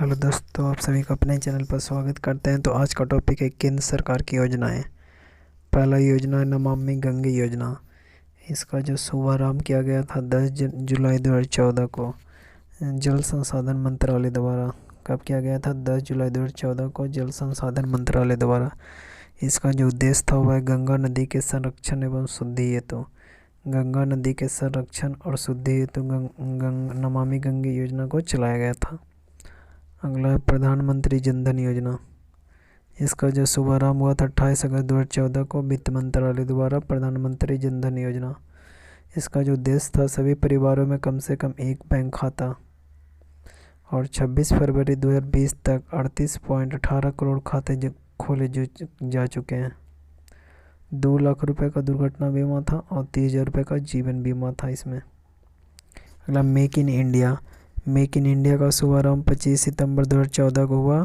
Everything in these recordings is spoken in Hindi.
हेलो दोस्तों, आप सभी का अपने चैनल पर स्वागत करते हैं। तो आज का टॉपिक है केंद्र सरकार की योजनाएं। पहला योजना है नमामि गंगे योजना। इसका जो शुभारंभ किया गया था 10 जुलाई 2014 को जल संसाधन मंत्रालय द्वारा। कब किया गया था? 10 जुलाई 2014 को जल संसाधन मंत्रालय द्वारा। इसका जो उद्देश्य था वह गंगा नदी के संरक्षण एवं शुद्धि हेतु गंगा नदी के संरक्षण और शुद्धि हेतु नमामि गंगे योजना को चलाया गया था। अगला है प्रधानमंत्री जन धन योजना। इसका जो शुभारंभ हुआ था 28 अगस्त 2014 को वित्त मंत्रालय द्वारा प्रधानमंत्री जन धन योजना। इसका जो उद्देश्य था सभी परिवारों में कम से कम एक बैंक खाता और 26 फरवरी 2020 तक 38.18 करोड़ खाते खोले जा चुके हैं। 2 लाख रुपए का दुर्घटना बीमा था और 30,000 रुपये का जीवन बीमा था इसमें। अगला मेक इन इंडिया का शुभारंभ 25 सितंबर 2014 को हुआ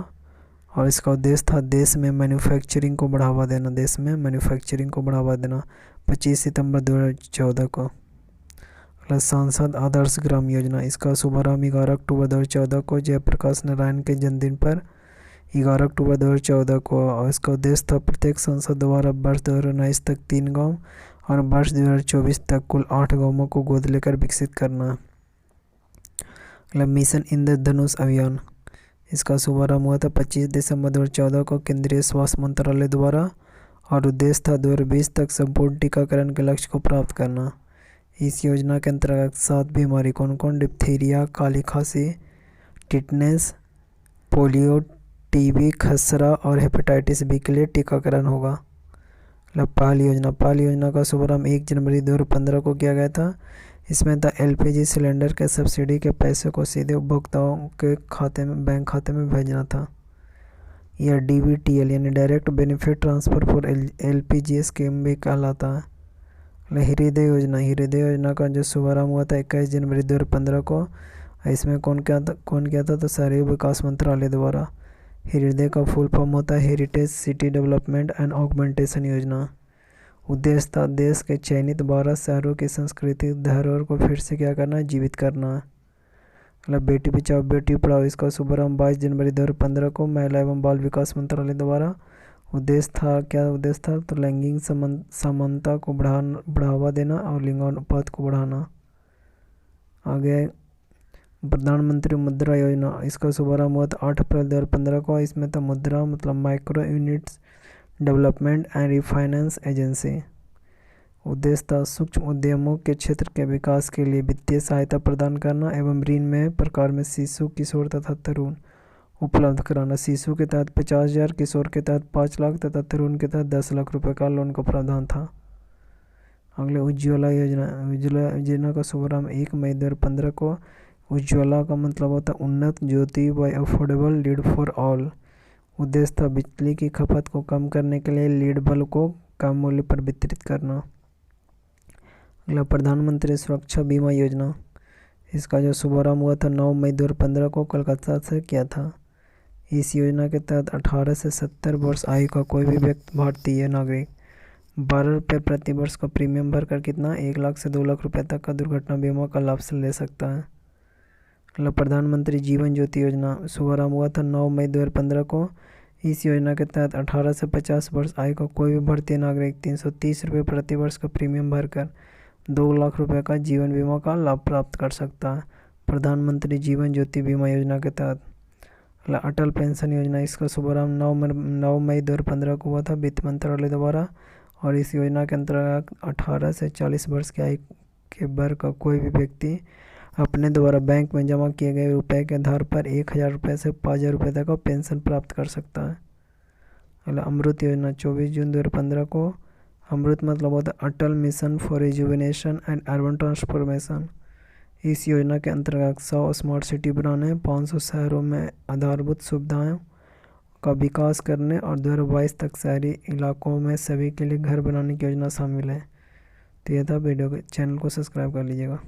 और इसका उद्देश्य था देश में मैन्युफैक्चरिंग को बढ़ावा देना 25 सितंबर 2014 को। अगला सांसद आदर्श ग्राम योजना। इसका शुभारंभ 11 अक्टूबर 2014 को जयप्रकाश नारायण के जन्मदिन पर 11 अक्टूबर 2014 को। और इसका उद्देश्य था प्रत्येक सांसद द्वारा वर्ष 2019 तक 3 गाँव और वर्ष 2024 तक कुल 8 गाँवों को गोद लेकर विकसित करना। मिशन इंद्रधनुष अभियान। इसका शुभारंभ हुआ था 25 दिसंबर 2014 को केंद्रीय स्वास्थ्य मंत्रालय द्वारा और उद्देश्य था 2020 तक संपूर्ण टीकाकरण के लक्ष्य को प्राप्त करना। इस योजना के अंतर्गत 7 बीमारी कौन कौन? डिप्थीरिया, काली खांसी, टिटनेस, पोलियो, टीबी, खसरा और हेपेटाइटिस बी के लिए टीकाकरण होगा। पहल योजना का शुभारंभ 1 जनवरी 2015 को किया गया था। इसमें था एलपीजी सिलेंडर के सब्सिडी के पैसे को सीधे उपभोक्ताओं के बैंक खाते में भेजना था। यह डीबीटीएल यानी direct benefit transfer for LPG scheme भी कहलाता है। हृदय योजना का जो शुभारंभ हुआ था 21 जनवरी 2015 को। इसमें कौन किया था? तो शहरी विकास मंत्रालय द्वारा। हृदय का फुल फॉर्म होता है heritage city development and augmentation योजना। उद्देश्य था देश के चयनित 12 शहरों की सांस्कृतिक धरोहर को फिर से क्या करना है? जीवित करना है। मतलब बेटी बचाओ बेटी पढ़ाओ। इसका शुभारंभ 22 जनवरी 2015 को महिला एवं बाल विकास मंत्रालय द्वारा। उद्देश्य था तो लैंगिक समानता को बढ़ावा देना और लिंगानुपात को बढ़ाना। आगे प्रधानमंत्री मुद्रा योजना। इसका शुभारंभ हुआ था 8 अप्रैल 2015 को। इसमें था मुद्रा मतलब micro units development and refinance agency. उद्देश्य था सूक्ष्म उद्यमों के क्षेत्र के विकास के लिए वित्तीय सहायता प्रदान करना एवं ऋण में प्रकार में शिशु, किशोर तथा तरुण उपलब्ध कराना। शिशु के तहत 50,000, किशोर के तहत 5 लाख तथा तरुण के तहत 10 लाख रुपए का लोन का प्रावधान था। अगले उज्ज्वला योजना का शुभारंभ 1 मई 2015 को। उज्ज्वला का मतलब होता है उन्नत ज्योति व अफोर्डेबल लीड फॉर ऑल। उद्देश्य था बिजली की खपत को कम करने के लिए लीड बल्ब को कम मूल्य पर वितरित करना। अगला प्रधानमंत्री सुरक्षा बीमा योजना। इसका जो शुभारंभ हुआ था 9 मई 2015 को कोलकाता से किया था। इस योजना के तहत 18 से 70 वर्ष आयु का कोई भी व्यक्ति भारतीय नागरिक 12 रुपये प्रति वर्ष का प्रीमियम भरकर कितना 1 लाख से 2 लाख रुपए तक का दुर्घटना बीमा का लाभ ले सकता है। अगला प्रधानमंत्री जीवन ज्योति योजना। शुभारंभ हुआ था 9 मई 2015 को। इस योजना के तहत 18 से 50 वर्ष आयु का कोई भी भारतीय नागरिक 330 रुपये प्रति वर्ष का प्रीमियम भरकर 2 लाख रुपए का जीवन बीमा का लाभ प्राप्त कर सकता है प्रधानमंत्री जीवन ज्योति बीमा योजना के तहत। अटल पेंशन योजना। इसका शुभारंभ 9 मई 2015 को हुआ था वित्त मंत्रालय द्वारा और इस योजना के अंतर्गत 18 से 40 वर्ष की आयु के वर्ग का कोई भी व्यक्ति अपने द्वारा बैंक में जमा किए गए रुपए के आधार पर 1,000 रुपये से 5,000 रुपये तक का पेंशन प्राप्त कर सकता है। अगला अमृत योजना 24 जून 2015 को। अमृत मतलब होता है Atal mission for rejuvenation and urban transformation. इस योजना के अंतर्गत 100 स्मार्ट सिटी बनाने, 500 शहरों में आधारभूत सुविधाओं का विकास करने और 2022 तक शहरी इलाकों में सभी के लिए घर बनाने की योजना शामिल है। तो यह था वीडियो। चैनल को सब्सक्राइब कर लीजिएगा।